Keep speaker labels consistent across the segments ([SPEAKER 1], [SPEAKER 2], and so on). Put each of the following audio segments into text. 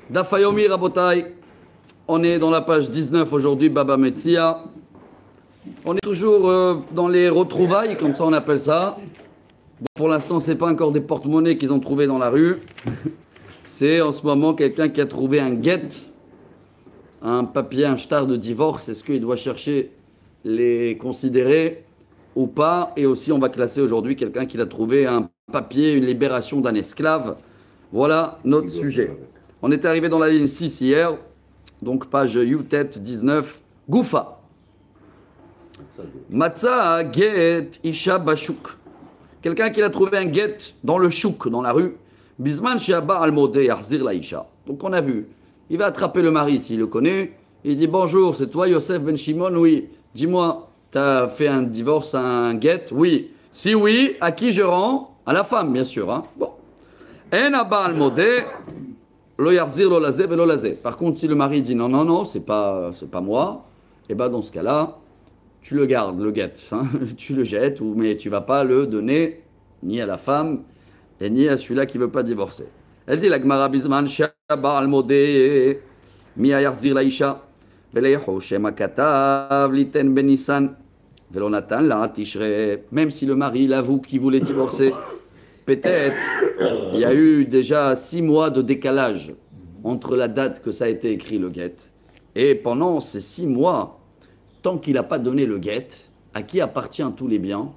[SPEAKER 1] Dafayomi Rabotai, on est dans la page 19 aujourd'hui, Baba Metsia. On est toujours dans les retrouvailles, comme ça on appelle ça. Bon, pour l'instant, c'est pas encore des porte-monnaies qu'ils ont trouvé dans la rue. C'est en ce moment quelqu'un qui a trouvé un guet, un papier, un shtar de divorce. Est-ce qu'il doit chercher les considérer ou pas? Et aussi, on va classer aujourd'hui quelqu'un qui a trouvé un papier, une libération d'un esclave. Voilà notre sujet. On est arrivé dans la ligne 6 hier, donc page Yutet 19, Goufa. Matza get isha bashuk. Quelqu'un qui a trouvé un get dans le chouk, dans la rue. Bisman shiaba al-modé yarzir la isha. Donc on a vu, il va attraper le mari s'il le connaît. Il dit bonjour, c'est toi Yosef Ben Shimon? Oui. Dis-moi, t'as fait un divorce, un get? Oui. Si oui, à qui je rends? À la femme, bien sûr. Hein? Bon. En aba al-modé. Lo yarzir lo lazé ve lo lazé. Par contre, si le mari dit non, non, non, c'est pas moi, et ben dans ce cas-là, tu le gardes, le guet, hein, tu le jettes, mais tu vas pas le donner ni à la femme et ni à celui-là qui veut pas divorcer. Elle dit la Gemara Bisman shaba al modé mi yarzir la isha veleihu shema katav liten benisan velo natan la tishre. Même si le mari l'avoue qu'il voulait divorcer. Peut-être, il y a eu déjà 6 mois de décalage entre la date que ça a été écrit le guet. Et pendant ces 6 mois, tant qu'il n'a pas donné le guet, à qui appartient tous les biens?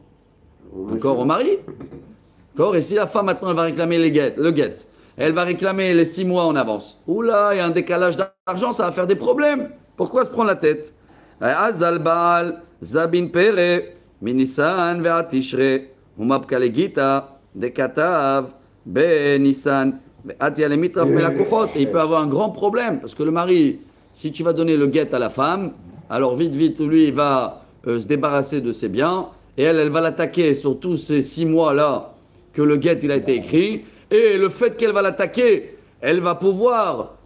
[SPEAKER 1] Encore au mari. Encore. Et si la femme maintenant elle va réclamer le guet, elle va réclamer les 6 mois en avance. Oula, il y a un décalage d'argent, ça va faire des problèmes. Pourquoi se prendre la tête? Azalbal, Zabin Pere, Minisan, Veatishre, Humab Kalegita. Des katav, ben Nissan, et il peut avoir un grand problème parce que le mari, si tu vas donner le guet à la femme, alors vite, vite, lui, il va se débarrasser de ses biens et elle va l'attaquer sur tous ces 6 mois-là que le guet il a été écrit. Et le fait qu'elle va l'attaquer, elle va pouvoir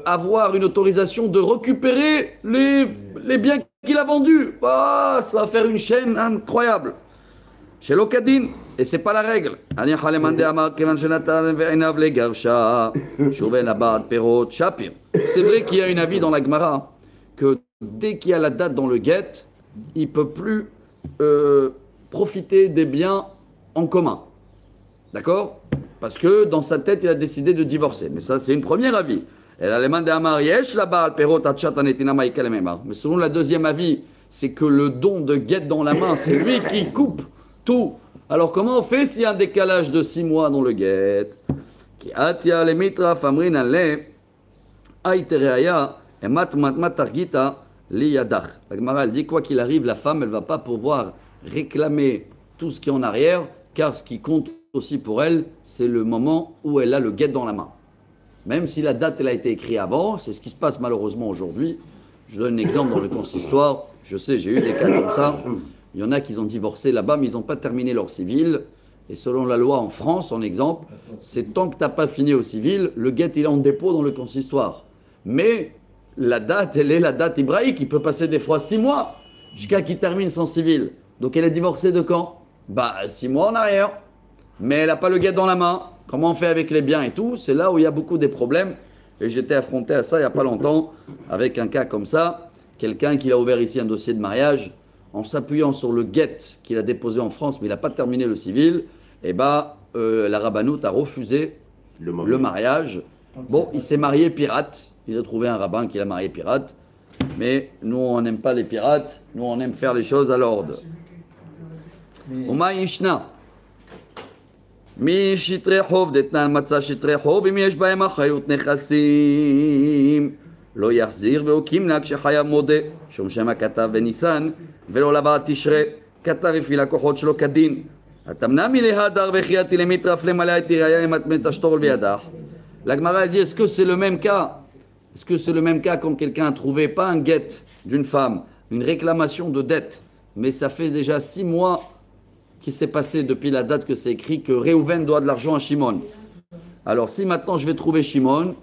[SPEAKER 1] avoir une autorisation de récupérer les biens qu'il a vendus. Ah, ça va faire une chaîne incroyable. Chez l'Okadin, et c'est pas la règle. C'est vrai qu'il y a une avis dans la Gemara que dès qu'il y a la date dans le guet, il peut plus profiter des biens en commun. D'accord? Parce que dans sa tête, il a décidé de divorcer. Mais ça, c'est une première avis. Mais selon la deuxième avis, c'est que le don de guet dans la main, c'est lui qui coupe tout. Alors comment on fait s'il y a un décalage de 6 mois dans le guet? Qui atia le mitra famrin ale aitereaya et matargita liyadach. La Gemara dit quoi qu'il arrive, la femme elle va pas pouvoir réclamer tout ce qui est en arrière, car ce qui compte aussi pour elle, c'est le moment où elle a le guet dans la main. Même si la date elle a été écrite avant, c'est ce qui se passe malheureusement aujourd'hui. Je donne un exemple dans le consistoire. Je sais, j'ai eu des cas comme ça. Il y en a qui ont divorcé là-bas, mais ils n'ont pas terminé leur civil. Et selon la loi en France, en exemple, c'est tant que tu n'as pas fini au civil, le guet il est en dépôt dans le consistoire. Mais la date, elle est la date hébraïque. Il peut passer des fois 6 mois jusqu'à qu'il termine son civil. Donc elle est divorcée de quand? 6 mois en arrière. Mais elle n'a pas le guet dans la main. Comment on fait avec les biens et tout? C'est là où il y a beaucoup de problèmes. Et j'étais affronté à ça il n'y a pas longtemps avec un cas comme ça. Quelqu'un qui a ouvert ici un dossier de mariage en s'appuyant sur le guet qu'il a déposé en France, mais il n'a pas terminé le civil, et la rabbanoute a refusé le mariage. Bon, il s'est marié pirate. Il a trouvé un rabbin qui l'a marié pirate. Mais nous, on n'aime pas les pirates. Nous, on aime faire les choses à l'ordre. Uma Ishna. Mi shitre chov detnan matza shitre chov im yesh bahem achayut nechasim. לא יחזיר והוקים כשחייב מודה, שום שמה כתב בניסן, ולא לבא תשרה, כתב הפעיל הכוחות שלו כדין. התמנע מלהדר וחייתי למטרף למלא את ראיה אם את מתשתור בידך. La Gemara dit, est-ce que c'est le même cas? Est-ce que c'est le même cas quand quelqu'un a trouvé pas un guet d'une femme, une réclamation de dette, mais ça fait déjà 6 mois qu'il s'est passé depuis la date que c'est écrit que Réhouven doit de l'argent à Shimon. Alors si maintenant je vais trouver Shimon,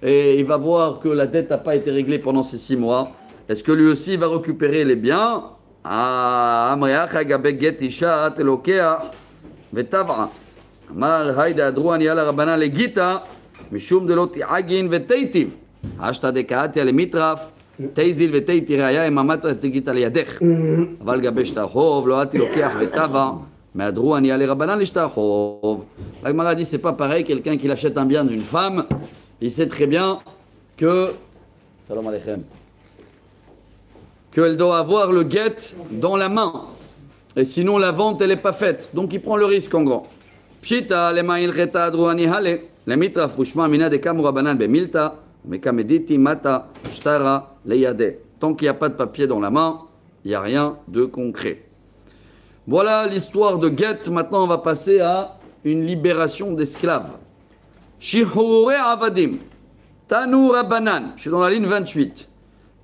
[SPEAKER 1] et il va voir que la dette n'a pas été réglée pendant ces 6 mois, est-ce que lui aussi va récupérer les biens? Ah, משום דלא תעגין ותיטיב. אשתא דקאתיה למיטרף, תיזיל ותיתי ראיה אממת תגית על ידך. אבל גבי שטר חוב, לא אתי לוקח וטבע, מהדרו אני עלי רבנן לשטר חוב. La Gemara dit c'est pas pareil, quelqu'un qui achète un bien d'une femme, il sait très bien que, Shalom Aleichem, qu'elle doit avoir le guet dans la main. Et sinon la vente elle n'est pas faite. Donc il prend le risque en grand. Pshita lema ilcheta adruani hale, lemitra fushma mina de kamu rabanan bemilta, mekamediti mata shtara leyade. Tant qu'il n'y a pas de papier dans la main, il n'y a rien de concret. Voilà l'histoire de guet. Maintenant on va passer à une libération d'esclaves. Shihore avadim, tanu rabanan. Je suis dans la ligne 28.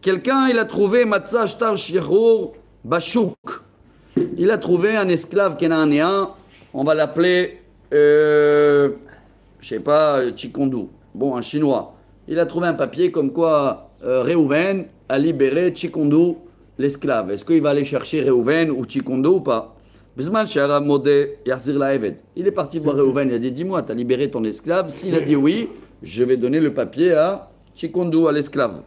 [SPEAKER 1] Quelqu'un il a trouvé matzah shtar shihor bashouk. Il a trouvé un esclave cananéen, on va l'appeler, je sais pas, Chikondou, bon, un chinois. Il a trouvé un papier comme quoi Réhouven a libéré Chikondou, l'esclave. Est-ce qu'il va aller chercher Réhouven ou Chikondou ou pas? Bisman Shara Modé Yarzir Laeved. Il est parti voir Réhouven, il a dit dis-moi, tu as libéré ton esclave? S'il a dit oui, je vais donner le papier à Chikondou, à l'esclave.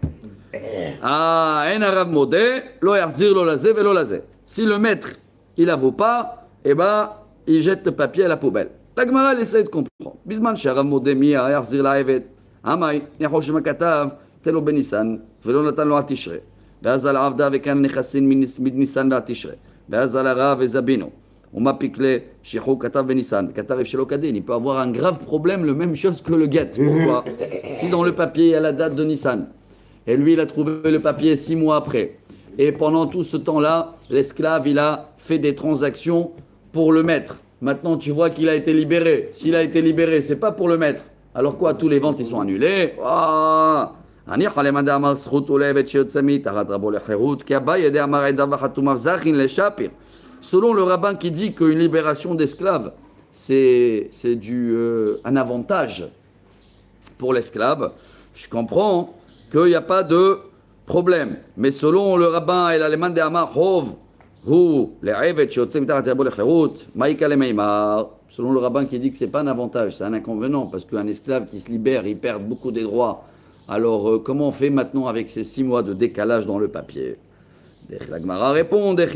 [SPEAKER 1] Ah, En Arabe Modé, Lo Yarzir Lo Lazé, Velo Lazé. Si le maître, il n'avoue pas, eh ben, il jette le papier à la poubelle. La Gemara, elle essaie de comprendre. Bisman Shara Modé Mia Yarzir Laeved. Amay, Yahosh Makatav, Telo Benissan, Velo Natan Lo Atishre. Beazal Avda Vekan Nechassin Midnissan Vatishre. Beazal Arav et Zabino. On m'a piqué, Shihou Katav Benissan, Katav Shelokadin. Il peut avoir un grave problème, le même chose que le guet. Pourquoi? Si dans le papier, il y a la date de Nissan, et lui, il a trouvé le papier 6 mois après. Et pendant tout ce temps-là, l'esclave, il a fait des transactions pour le maître. Maintenant, tu vois qu'il a été libéré. S'il a été libéré, c'est pas pour le maître. Alors quoi, tous les ventes, ils sont annulés. Selon le rabbin qui dit qu'une libération d'esclaves, c'est un avantage pour l'esclave, je comprends qu'il n'y a pas de problème. Mais selon le rabbin et l'allemand de Amar Hov, selon le rabbin qui dit que ce n'est pas un avantage, c'est un inconvénient, parce qu'un esclave qui se libère, il perd beaucoup des droits. Alors comment on fait maintenant avec ces 6 mois de décalage dans le papier? La Gemara répond, la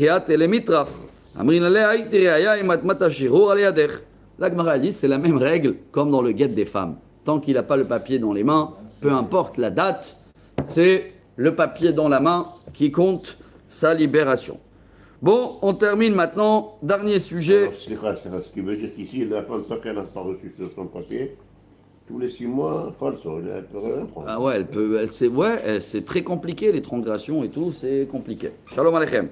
[SPEAKER 1] Gemara dit c'est la même règle comme dans le guet des femmes. Tant qu'il n'a pas le papier dans les mains, peu importe la date, c'est le papier dans la main qui compte sa libération. Bon, on termine maintenant. Dernier sujet.
[SPEAKER 2] Alors, ce qui veut dire qu'ici, la femme, tant qu'elle n'a pas reçu son papier, tous les 6 mois, falso, elle peut rien prendre.
[SPEAKER 1] Ah ouais, c'est très compliqué, les transgressions et tout, c'est compliqué. Shalom Aleichem.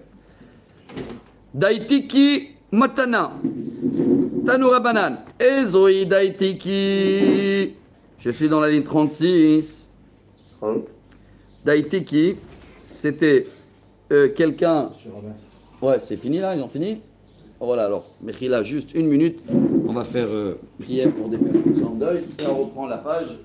[SPEAKER 1] Daitiki matana. Tanu Rabanan. Ezoi daitiki. Je suis dans la ligne 36.
[SPEAKER 2] 30.
[SPEAKER 1] Daitiki, c'était quelqu'un. Ouais, c'est fini là, ils ont fini. Voilà, alors, Mechila, juste 1 minute. On va faire prière pour des personnes qui sont en deuil. Et on reprend la page.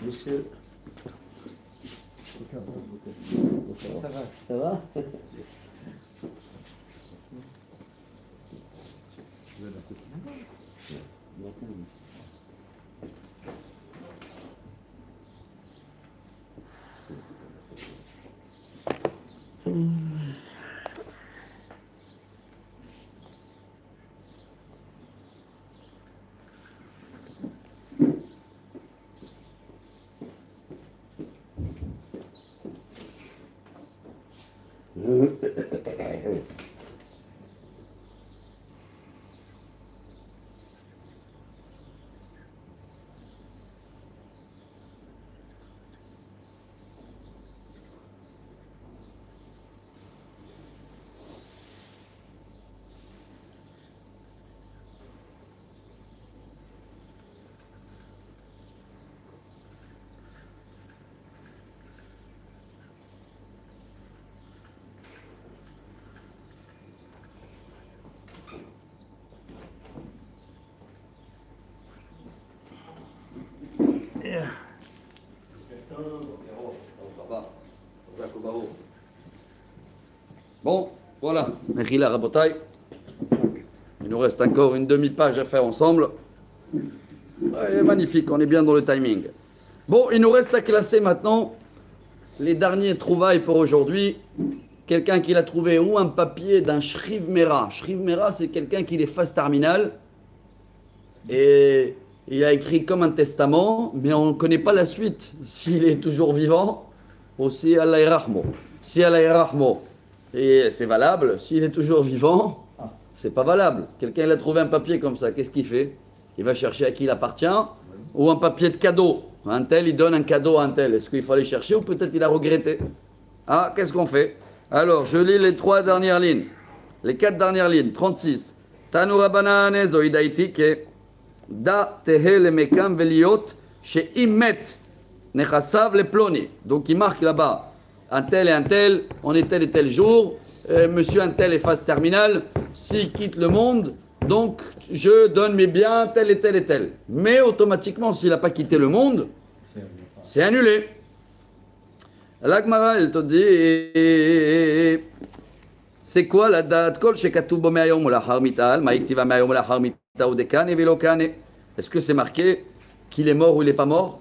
[SPEAKER 2] Monsieur.
[SPEAKER 1] Ça va? Ça va? Bon, voilà. Mechila Rabotai. Il nous reste encore une demi-page à faire ensemble. Ouais, magnifique, on est bien dans le timing. Bon, il nous reste à classer maintenant les derniers trouvailles pour aujourd'hui. Quelqu'un qui l'a trouvé ou un papier d'un Shriv Mera. Shriv Mera, c'est quelqu'un qui est phase terminale et il a écrit comme un testament, mais on ne connaît pas la suite, s'il est toujours vivant ou si Allah Rahmo. Si Allah Rahmo, et c'est valable. S'il est toujours vivant, c'est pas valable. Quelqu'un il a trouvé un papier comme ça, qu'est-ce qu'il fait? Il va chercher à qui il appartient ou un papier de cadeau. Un tel, il donne un cadeau à un tel. Est-ce qu'il faut aller chercher ou peut-être il a regretté? Ah, qu'est-ce qu'on fait? Alors, je lis les 3 dernières lignes. Les 4 dernières lignes, 36. Tanura banane zoidaitike da tehe le mekam veliot chez Imet nechasav le ploni. Donc, il marque là-bas un tel et un tel, on est tel et tel jour. Monsieur un tel est phase terminale. S'il quitte le monde, donc je donne mes biens tel et tel et tel. Mais automatiquement, s'il n'a pas quitté le monde, c'est annulé. L'Agmara, elle te dit, c'est quoi la date? Kol shekatuv bo me'ayom ou lachar mital, ma'iktiva me'ayom ou lachar mita ou dekane velo kane. Est-ce que c'est marqué qu'il est mort ou il n'est pas mort?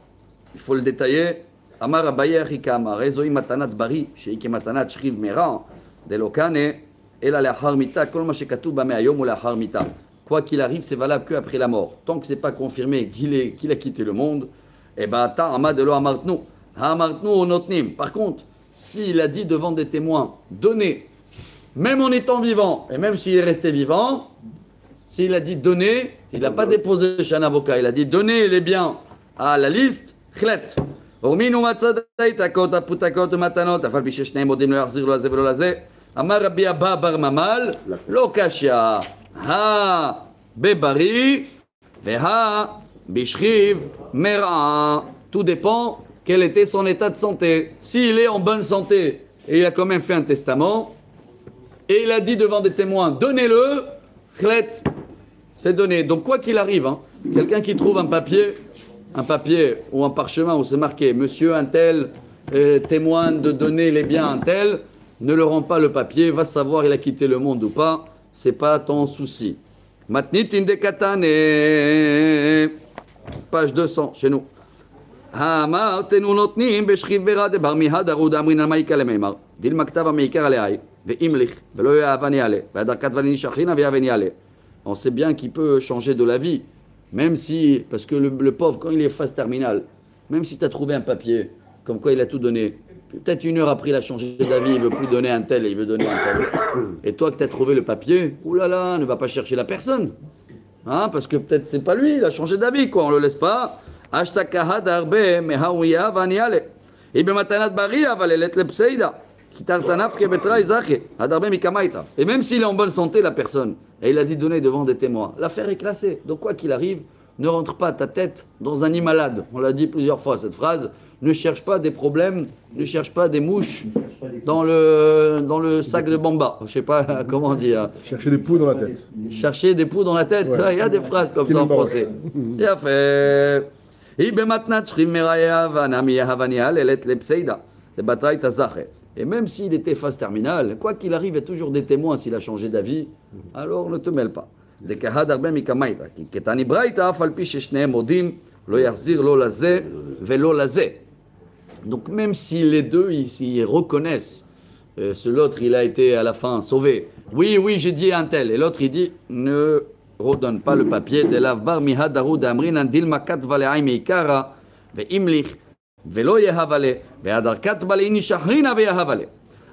[SPEAKER 1] Il faut le détailler. Amar Abaye achika amar, ezoi matanat bari, sheike matanat shriv mera, de lo kane, ela lachar mita, kol ma shekatuv ba me'ayom ou lachar mita. Quoi qu'il arrive, c'est valable qu'après la mort. Tant que ce n'est pas confirmé qu'il a quitté le monde, eh bien, ta amad de lo amartnu. Par contre, s'il a dit devant des témoins, donnez, même en étant vivant, et même s'il est resté vivant, s'il a dit donnez, il n'a pas déposé chez un avocat, il a dit donnez les biens à la liste, chlet. Amar Rabbi Abba bar Mamal, lo kashya, ha bebari, veha bishriv mera. Tout dépend quel était son état de santé. S'il est en bonne santé et il a quand même fait un testament et il a dit devant des témoins, donnez-le, chlet, c'est donné. Donc quoi qu'il arrive, hein, quelqu'un qui trouve un papier ou un parchemin où c'est marqué, monsieur un tel témoin de donner les biens à un tel, ne le rend pas le papier, va savoir il a quitté le monde ou pas, c'est pas ton souci. Matnit indekatane, page 200 chez nous. האמרתנו נותנים בשכיב ברד דבר מיהד ארוד אמרין על מעיקה למימר דילמה כתבה מעיקר עליי ואימליך ולא יאבן יעלה והדר כתבה לנישכינה ויאבן יעלה. On sait bien qu'il peut changer de la vie, même si, parce que le pauvre, quand il est phase terminale, même si tu as trouvé un papier, comme quoi il a tout donné, peut-être 1 heure après il a changé d'avis, il ne veut plus donner un tel et il veut donner un tel. Et toi que tu as trouvé le papier, oulala, ne va pas chercher la personne. Hein, parce que peut-être c'est pas lui, il a changé d'avis, quoi, on ne le laisse pas. השתקה דרבה מהאויה ואניאלה. היא במתנת בריא, אבל אלת לפסיידה. כי תרתנף כבתראי זכי, הדרבה מקמייתה. Et même s'il est en bonne santé, la personne, et il a dit donner devant des témoins, l'affaire est classée. Donc quoi qu'il arrive, ne rentre pas ta tête dans un nid malade. On l'a dit plusieurs fois cette phrase. Ne cherche pas des problèmes, ne cherche pas des mouches dans le sac de bamba. Je sais pas comment dire.
[SPEAKER 3] Chercher des poux dans la tête.
[SPEAKER 1] Chercher des poux dans la tête. Ouais. Il y a des phrases comme ça en français. Il a fait. Et même s'il était phase terminale, quoi qu'il arrive, il y a toujours des témoins s'il a changé d'avis, alors ne te mêle pas. Donc même si les deux ils reconnaissent, l'autre il a été à la fin sauvé, oui j'ai dit un tel, et l'autre il dit ne redonne pas le papier de l'avbar mihadaru d'amrin andil makat vale aimikara ve imlich velo yehavale ve adar kat vale inishahrina ve yehavale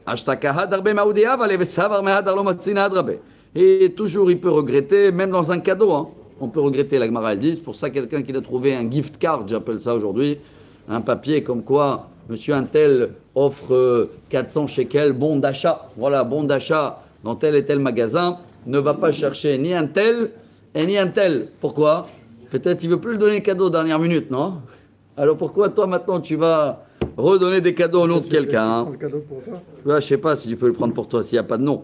[SPEAKER 1] ashtaka hadar be maudi havale ve savar mehadar lo matzina hadrabe. Et toujours il peut regretter, même dans un cadeau, hein, on peut regretter. La Gemara elle dit, c'est pour ça quelqu'un qui a trouvé un gift card, j'appelle ça aujourd'hui, un papier comme quoi monsieur un tel offre 400 shekels, bon d'achat, voilà, bon d'achat dans tel et tel magasin. Ne va pas chercher ni un tel et ni un tel. Pourquoi? Peut-être il ne veut plus le donner cadeau dernière minute, non? Alors pourquoi toi maintenant tu vas redonner des cadeaux au nom de quelqu'un?
[SPEAKER 3] Le cadeau pour toi.
[SPEAKER 1] Ouais, je ne sais pas si tu peux le prendre pour toi s'il n'y a pas de nom.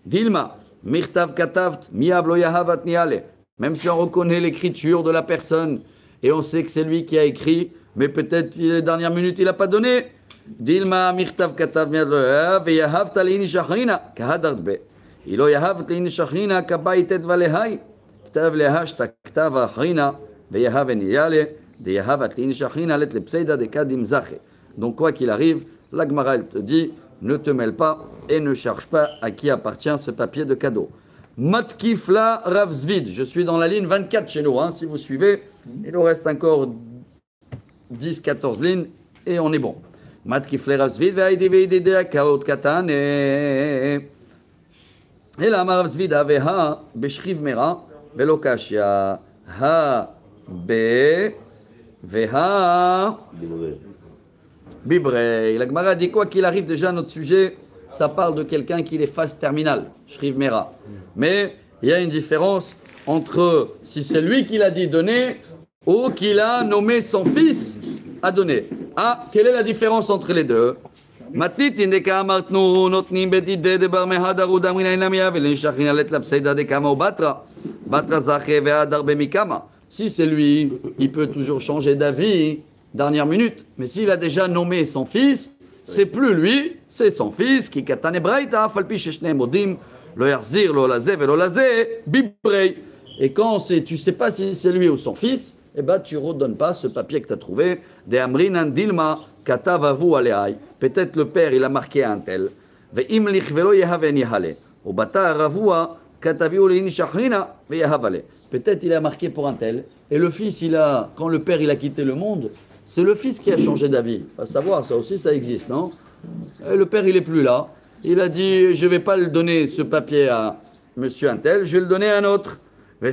[SPEAKER 1] Dilma, Mirtav katavt, miav lo yahavat niale. Même si on reconnaît l'écriture de la personne et on sait que c'est lui qui a écrit, mais peut-être les dernières minutes il n'a pas donné. Dilma mirtav katav miav lo yahav ve yahavta leini shachrina kahadart be. Ilo yahav leini shachrina kabaitet valehai. Ktav lehash ta ktav achrina ve yahav niale de yahavat leini shachrina let le pseida de kadim zache. Donc quoi qu'il arrive, la Gemara elle te dit, ne te mêle pas et ne cherche pas à qui appartient ce papier de cadeau. Matkifla Rav Zvid, je suis dans la ligne 24 chez nous, hein, si vous suivez, il nous reste encore 10-14 lignes et on est bon. Matkifla Rav Zvid, ve'aidi ve'idide akaot katane. Et là, Rav Zvid avait ha beshriv mera velokashia ha be veha Bibrei. La Gemara dit quoi qu'il arrive, déjà notre sujet, ça parle de quelqu'un qui est phase terminale, Shriv Mera. Mais il y a une différence entre si c'est lui qui l'a dit donner ou qu'il a nommé son fils à donner. Ah, quelle est la différence entre les deux? Matnit indeka amartnu notnim bedide de bar mehadaru damrina inamia velen shachrina let la pseida de kama ou batra zache ve'adar bemikama. Si c'est lui, il peut toujours changer d'avis. Dernière minute, mais s'il a déjà nommé son fils, c'est plus lui, c'est son fils qui katane braïta falpi sheshne modim lo yarzir lo lazé velo lazé bibrei. Et quand tu sais pas si c'est lui ou son fils, eh ben tu redonnes pas ce papier que tu as trouvé de amrinan dilma katavavu alehai. Peut-être le père il a marqué un tel ve imlich velo yehaven yehale ou bata ravua kataviu leini shachrina ve yehavale. Peut-être il a marqué pour un tel et le fils quand le père il a quitté le monde. C'est le fils qui a changé d'avis. Faut savoir, ça aussi, ça existe, non? Et le père, il n'est plus là. Il a dit, je ne vais pas le donner, ce papier, à monsieur Untel, je vais le donner à un autre. Et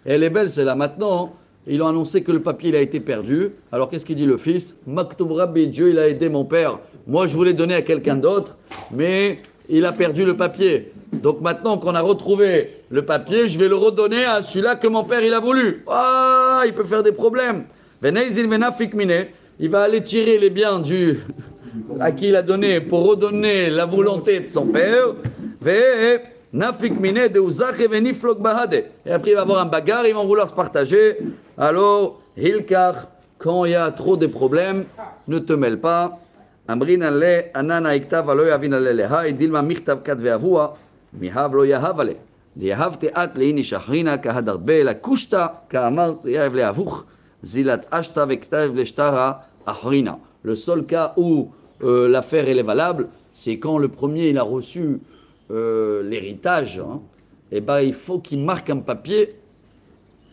[SPEAKER 1] elle est belle, c'est là maintenant. Ils ont annoncé que le papier il a été perdu. Alors, qu'est-ce qu'il dit le fils? Maktoub Rabbi, Dieu, il a aidé mon père. Moi, je voulais donner à quelqu'un d'autre, mais il a perdu le papier. Donc maintenant qu'on a retrouvé le papier, je vais le redonner à celui-là que mon père il a voulu. Ah, il peut faire des problèmes. Il va aller tirer les biens à qui il a donné pour redonner la volonté de son père. Et après il va avoir un bagarre, ils vont vouloir se partager. Alors, Hilkar, quand il y a trop de problèmes, ne te mêle pas. Amrin ale anana iktav alo yavin ale leha idilma michtav kat ve'avua mihav lo yahav ale yahavte at leini shachrina kahadart be la kushta kaamart yahav le'avuch zilat ashta vektav leshtara achrina. Le seul cas où l'affaire elle est valable, c'est quand le premier il a reçu l'héritage. Hein, et ben il faut qu'il marque un papier.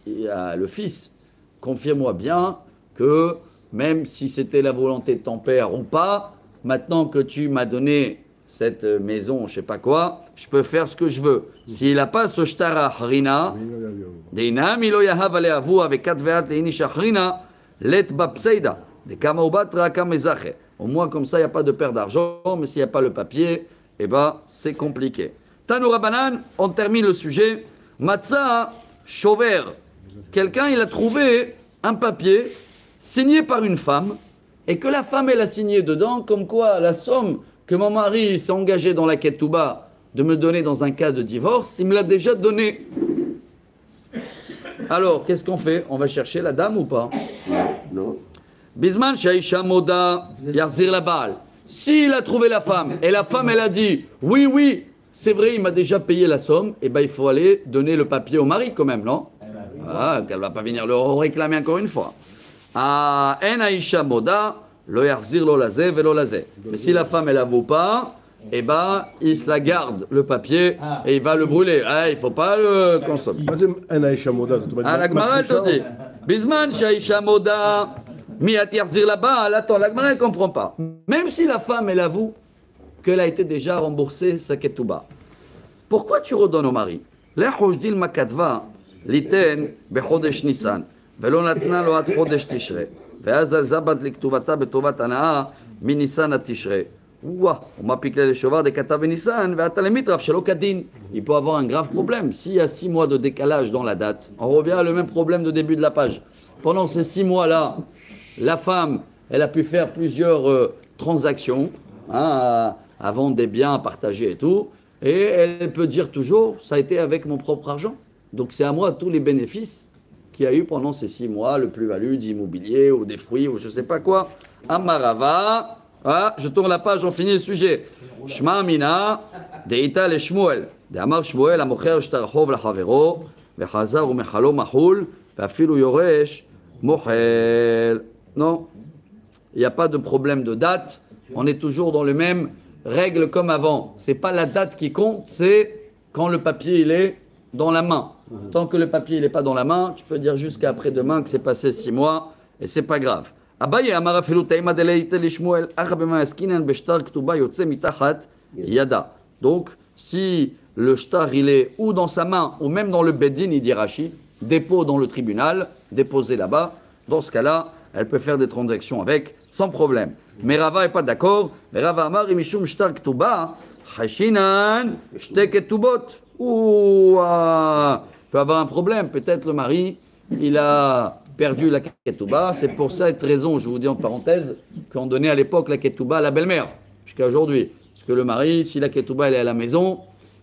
[SPEAKER 1] Le fils, confirme-moi bien que même si c'était la volonté de ton père ou pas, maintenant que tu m'as donné cette maison, je sais pas quoi, je peux faire ce que je veux. S'il n'a pas ce shtara harina, deinam ilo yahav aleavu avec katveat leini shachrina let bapseida de kama ubatra kamezache. Au moins comme ça, il n'y a pas de perte d'argent, mais s'il n'y a pas le papier, eh ben c'est compliqué. Tanoura Banan, on termine le sujet. Matzah Shover. Quelqu'un, il a trouvé un papier signé par une femme, et que la femme, elle a signé dedans, comme quoi la somme que mon mari s'est engagé dans la ketouba de me donner dans un cas de divorce, il me l'a déjà donné. Alors, qu'est-ce qu'on fait? On va chercher la dame ou pas?
[SPEAKER 2] Non.
[SPEAKER 1] Bisman Shaisha Moda Yarzir la Baal. S'il a trouvé la femme, et la femme, elle a dit, oui, c'est vrai, il m'a déjà payé la somme, et ben il faut aller donner le papier au mari quand même, non? Ah, qu'elle va pas venir le réclamer encore une fois. Ah, en aisha moda, lo yarzir lo lazé velo lazé. Mais si la femme elle avoue pas, eh ben il se la garde le papier et il va le brûler. Ah, il faut pas le consommer. Ah, la Gemara elle te dit, bisman shaisha moda, miat yarzir là-bas. Attends, la Gemara elle comprend pas. Même si la femme elle avoue qu'elle a été déjà remboursée sa ketouba, pourquoi tu redonnes au mari? La hojdil makadva liten bechodesh Nisan. ולא נתנה לו עד חודש תשרה, ואז על זבת לכתובתה בטובת הנאה מניסן עד תשרה. ומה פיקלה לשובר דכתב בניסן, ואתה למיטרף שלא כדין. Il peut avoir un grave problème. S'il y a 6 mois de décalage dans la date, on revient à le même problème de début de la page. Pendant ces 6 mois-là, la femme, elle a pu faire plusieurs transactions, hein, à vendre des biens, à partager et tout. Et elle peut dire toujours, ça a été avec mon propre argent. Donc c'est à moi tous les bénéfices qu'il y a eu pendant ces 6 mois, le plus-value d'immobilier ou des fruits ou je ne sais pas quoi. Amarava, ah, je tourne la page, on finit le sujet. Shma Amina, Deita le Shmuel. De'amar Shmuel, Amocher shtar chov lachavero, vechazar umechalo mahul, ve'afilu yoresh, mochel. Non, il n'y a pas de problème de date. On est toujours dans les mêmes règles comme avant. C'est pas la date qui compte, c'est quand le papier il est dans la main. Tant que le papier n'est pas dans la main, tu peux dire jusqu'à après-demain que c'est passé 6 mois et c'est pas grave. Abaye amar afilu taima deleite lishmuel achabema yaskinan beshtar ktuba yotze mitachat yada. Donc, si le shtar il est ou dans sa main ou même dans le bedin, il dit Rashi, dépôt dans le tribunal, déposé là-bas, dans ce cas-là, elle peut faire des transactions avec sans problème. Mais Rava n'est pas d'accord. Mais Rava amar imishum shtar ktuba hashinan shte ketubot. Ou peut avoir un problème. Peut-être le mari, il a perdu la ketouba. C'est pour cette raison, je vous dis en parenthèse, qu'on donnait à l'époque la ketouba à la belle-mère, jusqu'à aujourd'hui. Parce que le mari, si la ketouba elle est à la maison,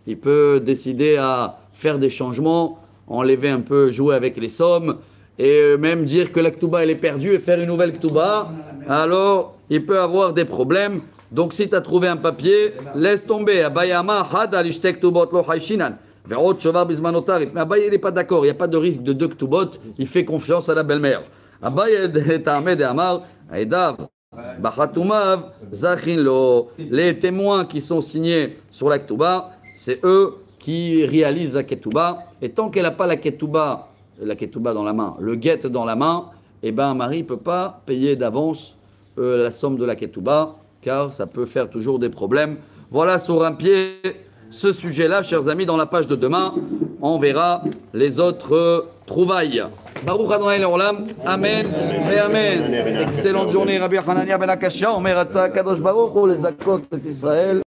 [SPEAKER 1] il peut décider à faire des changements, enlever un peu, jouer avec les sommes, et même dire que la ketouba elle est perdue et faire une nouvelle ketouba. Alors, il peut avoir des problèmes. Donc, si tu as trouvé un papier, laisse tomber. Abayama, had alishtek tubot lo haishinan. Verot shovar bizmanotarif. Mais Abaye, il n'est pas d'accord. Il n'y a pas de risque de 2 ktubot. Il fait confiance à la belle-mère. Abaye, ta'amed et amar, aidav, bachatumav, zachin lo. Les témoins qui sont signés sur la ktuba, c'est eux qui réalisent la ketouba. Et tant qu'elle n'a pas la ketouba dans la main, le guet dans la main, eh ben, un mari ne peut pas payer d'avance la somme de la ketouba, car ça peut faire toujours des problèmes. Voilà sur un pied ce sujet-là, chers amis. Dans la page de demain, on verra les autres trouvailles. Baruch Adonai Leolam, Amen et Amen. Excellente journée, Rabbi Hanania Ben Akashia, Omer Hatza Kadosh Baruch Hu, les Zakot d'Israël.